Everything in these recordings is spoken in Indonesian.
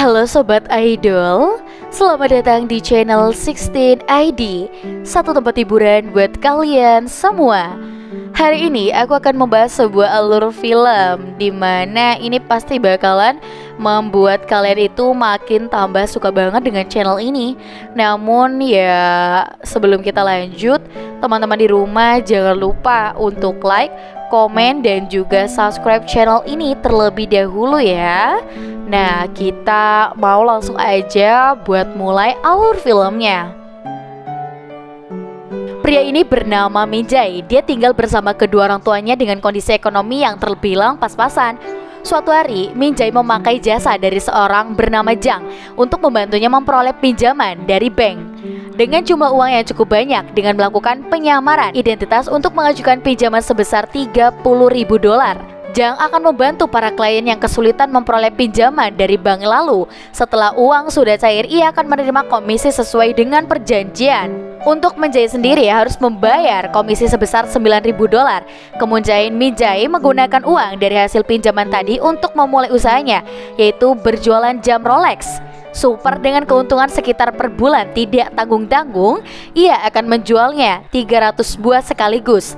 Halo Sobat Idol, selamat datang di channel 16 ID, satu tempat hiburan buat kalian semua. Hari ini aku akan membahas sebuah alur film dimana ini pasti bakalan membuat kalian itu makin tambah suka banget dengan channel ini. Namun ya sebelum kita lanjut, teman-teman di rumah jangan lupa untuk like, komen, dan juga subscribe channel ini terlebih dahulu ya. Nah, kita mau langsung aja buat mulai alur filmnya. Pria ini bernama Minjay. Dia tinggal bersama kedua orang tuanya dengan kondisi ekonomi yang terbilang pas-pasan. Suatu hari, Minjay memakai jasa dari seorang bernama Jang untuk membantunya memperoleh pinjaman dari bank. Dengan jumlah uang yang cukup banyak, dengan melakukan penyamaran identitas untuk mengajukan pinjaman sebesar $30.000, Jang akan membantu para klien yang kesulitan memperoleh pinjaman dari bank lalu. Setelah uang sudah cair, ia akan menerima komisi sesuai dengan perjanjian. Untuk Minjay sendiri harus membayar komisi sebesar $9.000. Kemudian Minjay menggunakan uang dari hasil pinjaman tadi untuk memulai usahanya, yaitu berjualan jam Rolex super dengan keuntungan sekitar per bulan tidak tanggung-tanggung. Ia akan menjualnya 300 buah sekaligus.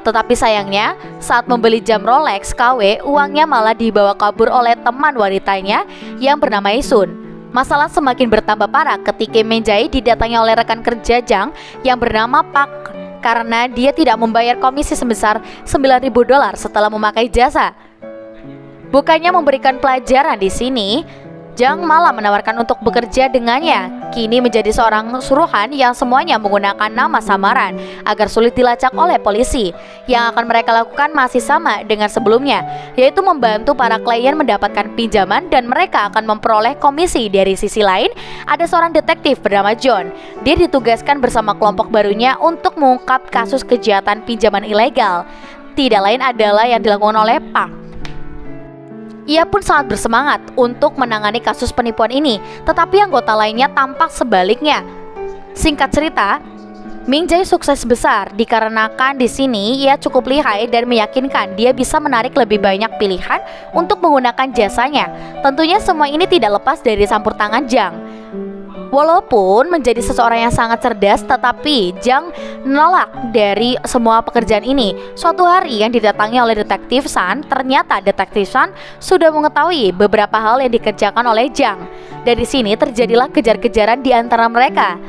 Tetapi sayangnya, saat membeli jam Rolex KW, uangnya malah dibawa kabur oleh teman wanitanya yang bernama Isun. Masalah semakin bertambah parah ketika Minjay didatangi oleh rekan kerja Jang yang bernama Pak karena dia tidak membayar komisi sebesar $9.000 setelah memakai jasa. Bukannya memberikan pelajaran di sini, Jang malah menawarkan untuk bekerja dengannya. Kini menjadi seorang suruhan yang semuanya menggunakan nama samaran agar sulit dilacak oleh polisi. Yang akan mereka lakukan masih sama dengan sebelumnya, yaitu membantu para klien mendapatkan pinjaman dan mereka akan memperoleh komisi. Dari sisi lain, ada seorang detektif bernama John. Dia ditugaskan bersama kelompok barunya untuk mengungkap kasus kejahatan pinjaman ilegal. Tidak lain adalah yang dilakukan oleh Pak. Ia pun sangat bersemangat untuk menangani kasus penipuan ini, tetapi anggota lainnya tampak sebaliknya. Singkat cerita, Minjay sukses besar dikarenakan di sini ia cukup lihai dan meyakinkan dia bisa menarik lebih banyak pilihan untuk menggunakan jasanya. Tentunya semua ini tidak lepas dari campur tangan Jang. Walaupun menjadi seseorang yang sangat cerdas, tetapi Jang menolak dari semua pekerjaan ini. Suatu hari yang didatangi oleh detektif San, ternyata detektif San sudah mengetahui beberapa hal yang dikerjakan oleh Jang. Dari sini terjadilah kejar-kejaran di antara mereka.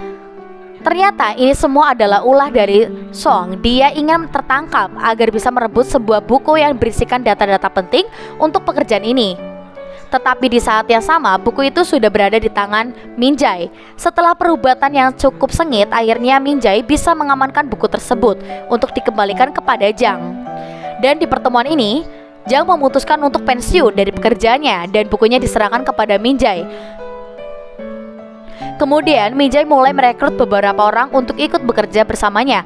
Ternyata ini semua adalah ulah dari Song. Dia ingin tertangkap agar bisa merebut sebuah buku yang berisikan data-data penting untuk pekerjaan ini. Tetapi di saat yang sama, buku itu sudah berada di tangan Minjay. Setelah perubatan yang cukup sengit, akhirnya Minjay bisa mengamankan buku tersebut untuk dikembalikan kepada Jang. Dan di pertemuan ini, Jang memutuskan untuk pensiun dari pekerjaannya dan bukunya diserahkan kepada Minjay. Kemudian Minjay mulai merekrut beberapa orang untuk ikut bekerja bersamanya.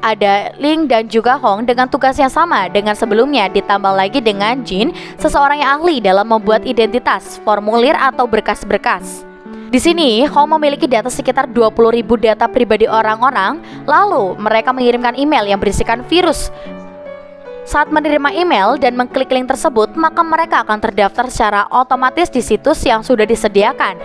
Ada Ling dan juga Hong dengan tugas yang sama dengan sebelumnya, ditambah lagi dengan Jin, seseorang yang ahli dalam membuat identitas, formulir atau berkas-berkas. Di sini, Hong memiliki data sekitar 20.000 data pribadi orang-orang, lalu mereka mengirimkan email yang berisikan virus. Saat menerima email dan mengklik link tersebut, maka mereka akan terdaftar secara otomatis di situs yang sudah disediakan.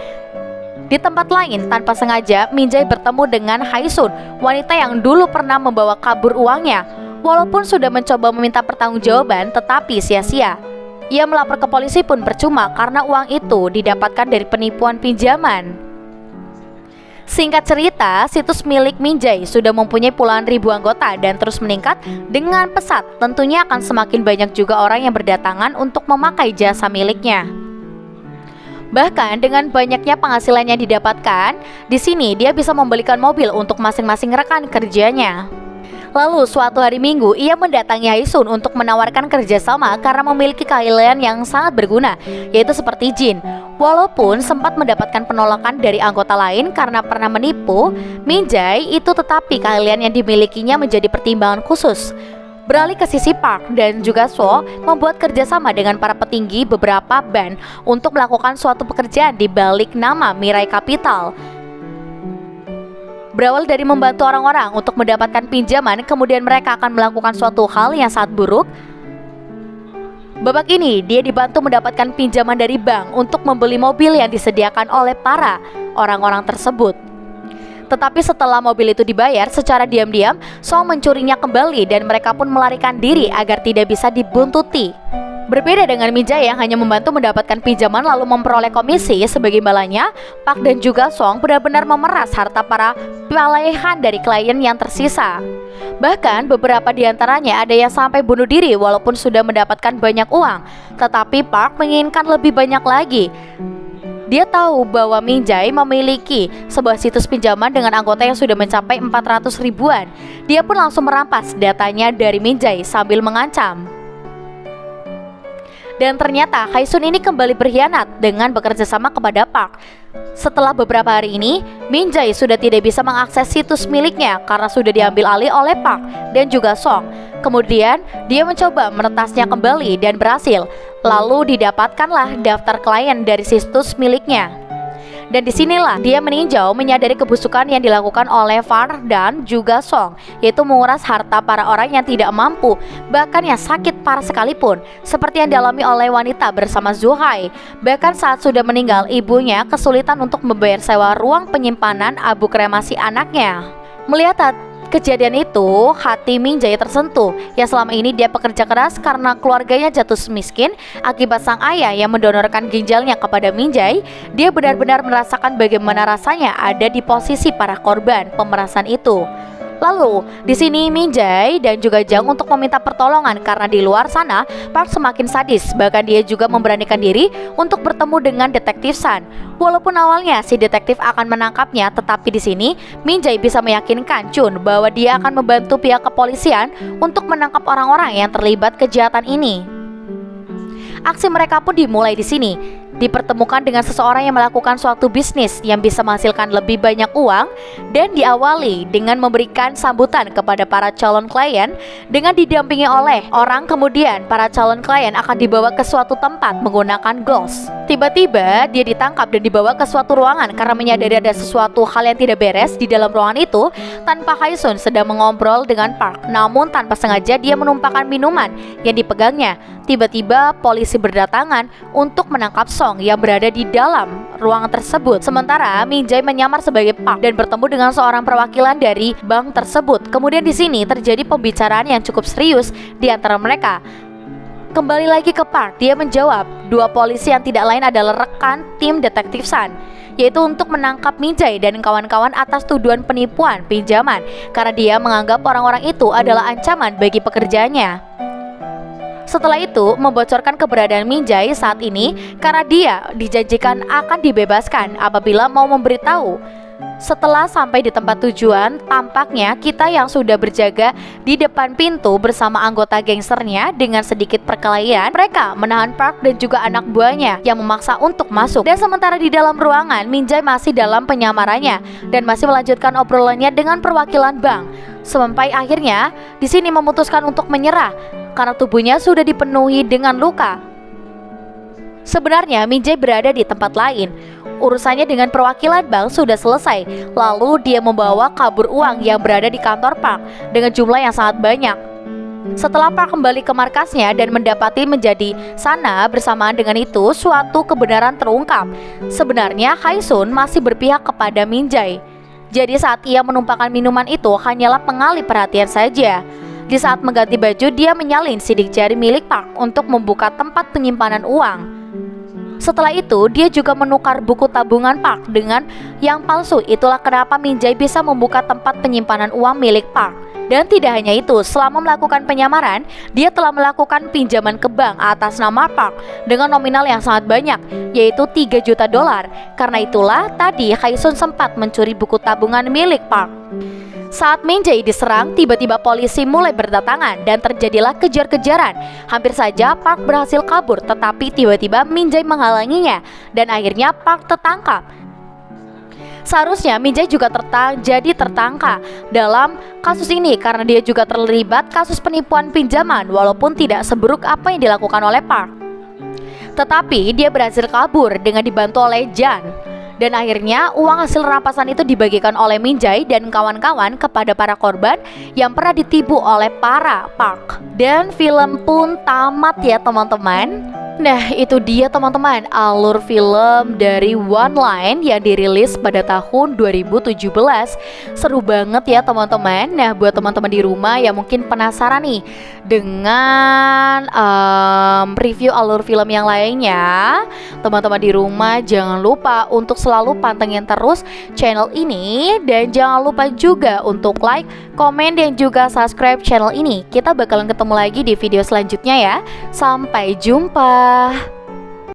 Di tempat lain, tanpa sengaja, Minjay bertemu dengan Haisun, wanita yang dulu pernah membawa kabur uangnya. Walaupun sudah mencoba meminta pertanggungjawaban, tetapi sia-sia. Ia melapor ke polisi pun percuma karena uang itu didapatkan dari penipuan pinjaman. Singkat cerita, situs milik Minjay sudah mempunyai puluhan ribu anggota dan terus meningkat dengan pesat. Tentunya akan semakin banyak juga orang yang berdatangan untuk memakai jasa miliknya. Bahkan dengan banyaknya penghasilan yang didapatkan, di sini dia bisa membelikan mobil untuk masing-masing rekan kerjanya. Lalu suatu hari Minggu, ia mendatangi Haisun untuk menawarkan kerjasama karena memiliki keahlian yang sangat berguna, yaitu seperti Jin. Walaupun sempat mendapatkan penolakan dari anggota lain karena pernah menipu Minjay itu, tetapi keahlian yang dimilikinya menjadi pertimbangan khusus. Beralih ke sisi Park dan juga So membuat kerjasama dengan para petinggi beberapa band untuk melakukan suatu pekerjaan di balik nama Mirai Capital. Berawal dari membantu orang-orang untuk mendapatkan pinjaman, kemudian mereka akan melakukan suatu hal yang sangat buruk. Babak ini dia dibantu mendapatkan pinjaman dari bank untuk membeli mobil yang disediakan oleh para orang-orang tersebut. Tetapi setelah mobil itu dibayar, secara diam-diam Song mencurinya kembali dan mereka pun melarikan diri agar tidak bisa dibuntuti. Berbeda dengan Min Jae yang hanya membantu mendapatkan pinjaman lalu memperoleh komisi, sebagai imbalannya Park dan juga Song benar-benar memeras harta para perolehan dari klien yang tersisa. Bahkan beberapa di antaranya ada yang sampai bunuh diri walaupun sudah mendapatkan banyak uang. Tetapi Park menginginkan lebih banyak lagi. Dia tahu bahwa Min Jae memiliki sebuah situs pinjaman dengan anggota yang sudah mencapai 400 ribuan. Dia pun langsung merampas datanya dari Min Jae sambil mengancam. Dan ternyata Haisun ini kembali berkhianat dengan bekerja sama kepada Park. Setelah beberapa hari ini, Min Jae sudah tidak bisa mengakses situs miliknya karena sudah diambil alih oleh Park dan juga Song. Kemudian dia mencoba meretasnya kembali dan berhasil. Lalu didapatkanlah daftar klien dari situs miliknya. Dan disinilah dia meninjau menyadari kebusukan yang dilakukan oleh Far dan juga Song, yaitu menguras harta para orang yang tidak mampu, bahkan yang sakit parah sekalipun, seperti yang dialami oleh wanita bersama Zhu Hai. Bahkan saat sudah meninggal, ibunya kesulitan untuk membayar sewa ruang penyimpanan abu kremasi anaknya. Melihat kejadian itu, hati Min Jae tersentuh. Yang selama ini dia bekerja keras karena keluarganya jatuh miskin akibat sang ayah yang mendonorkan ginjalnya kepada Min Jae. Dia benar-benar merasakan bagaimana rasanya ada di posisi para korban pemerasan itu. Lalu, di sini Min Jae dan juga Jang untuk meminta pertolongan karena di luar sana Park semakin sadis. Bahkan dia juga memberanikan diri untuk bertemu dengan detektif San. Walaupun awalnya si detektif akan menangkapnya, tetapi di sini Min Jae bisa meyakinkan Chun bahwa dia akan membantu pihak kepolisian untuk menangkap orang-orang yang terlibat kejahatan ini. Aksi mereka pun dimulai di sini. Dipertemukan dengan seseorang yang melakukan suatu bisnis yang bisa menghasilkan lebih banyak uang, dan diawali dengan memberikan sambutan kepada para calon klien dengan didampingi oleh orang. Kemudian para calon klien akan dibawa ke suatu tempat menggunakan ghost. Tiba-tiba dia ditangkap dan dibawa ke suatu ruangan karena menyadari ada sesuatu hal yang tidak beres di dalam ruangan itu. Tanpa Haisun sedang mengobrol dengan Park, namun tanpa sengaja dia menumpahkan minuman yang dipegangnya. Tiba-tiba polisi berdatangan untuk menangkap Song yang berada di dalam ruangan tersebut. Sementara Min Jae menyamar sebagai Park dan bertemu dengan seorang perwakilan dari bank tersebut. Kemudian di sini terjadi pembicaraan yang cukup serius di antara mereka. Kembali lagi ke Park, dia menjawab dua polisi yang tidak lain adalah rekan tim detektif San, yaitu untuk menangkap Min Jae dan kawan-kawan atas tuduhan penipuan pinjaman karena dia menganggap orang-orang itu adalah ancaman bagi pekerjaannya. Setelah itu membocorkan keberadaan Min Jae saat ini karena dia dijanjikan akan dibebaskan apabila mau memberitahu. Setelah sampai di tempat tujuan, tampaknya kita yang sudah berjaga di depan pintu bersama anggota gangsternya dengan sedikit perkelahian, mereka menahan Park dan juga anak buahnya yang memaksa untuk masuk. Dan sementara di dalam ruangan, Min Jae masih dalam penyamarannya dan masih melanjutkan obrolannya dengan perwakilan bank. Sampai akhirnya di sini memutuskan untuk menyerah karena tubuhnya sudah dipenuhi dengan luka. Sebenarnya Min Jae berada di tempat lain. Urusannya dengan perwakilan bank sudah selesai. Lalu dia membawa kabur uang yang berada di kantor Park dengan jumlah yang sangat banyak. Setelah Park kembali ke markasnya dan mendapati menjadi sana, bersamaan dengan itu suatu kebenaran terungkap. Sebenarnya Haisun masih berpihak kepada Min Jae. Jadi saat ia menumpahkan minuman itu hanyalah pengalih perhatian saja. Di saat mengganti baju, dia menyalin sidik jari milik Park untuk membuka tempat penyimpanan uang. Setelah itu, dia juga menukar buku tabungan Park dengan yang palsu. Itulah kenapa Min Jae bisa membuka tempat penyimpanan uang milik Park. Dan tidak hanya itu, selama melakukan penyamaran, dia telah melakukan pinjaman ke bank atas nama Park dengan nominal yang sangat banyak, yaitu 3 juta dolar. Karena itulah tadi Haisun sempat mencuri buku tabungan milik Park. Saat Min Jae diserang, tiba-tiba polisi mulai berdatangan dan terjadilah kejar-kejaran. Hampir saja Park berhasil kabur, tetapi tiba-tiba Min Jae menghalanginya dan akhirnya Park tertangkap. Seharusnya Min Jae juga tertangkap dalam kasus ini karena dia juga terlibat kasus penipuan pinjaman walaupun tidak seburuk apa yang dilakukan oleh Park. Tetapi dia berhasil kabur dengan dibantu oleh Jan. Dan akhirnya uang hasil rampasan itu dibagikan oleh Minjai dan kawan-kawan kepada para korban yang pernah ditipu oleh para Park. Dan film pun tamat ya teman-teman. Nah itu dia teman-teman alur film dari One Line yang dirilis pada tahun 2017. Seru banget ya teman-teman. Nah buat teman-teman di rumah yang mungkin penasaran nih dengan review alur film yang lainnya, teman-teman di rumah jangan lupa untuk selalu pantengin terus channel ini. Dan jangan lupa juga untuk like, komen, dan juga subscribe channel ini. Kita bakalan ketemu lagi di video selanjutnya ya. Sampai jumpa.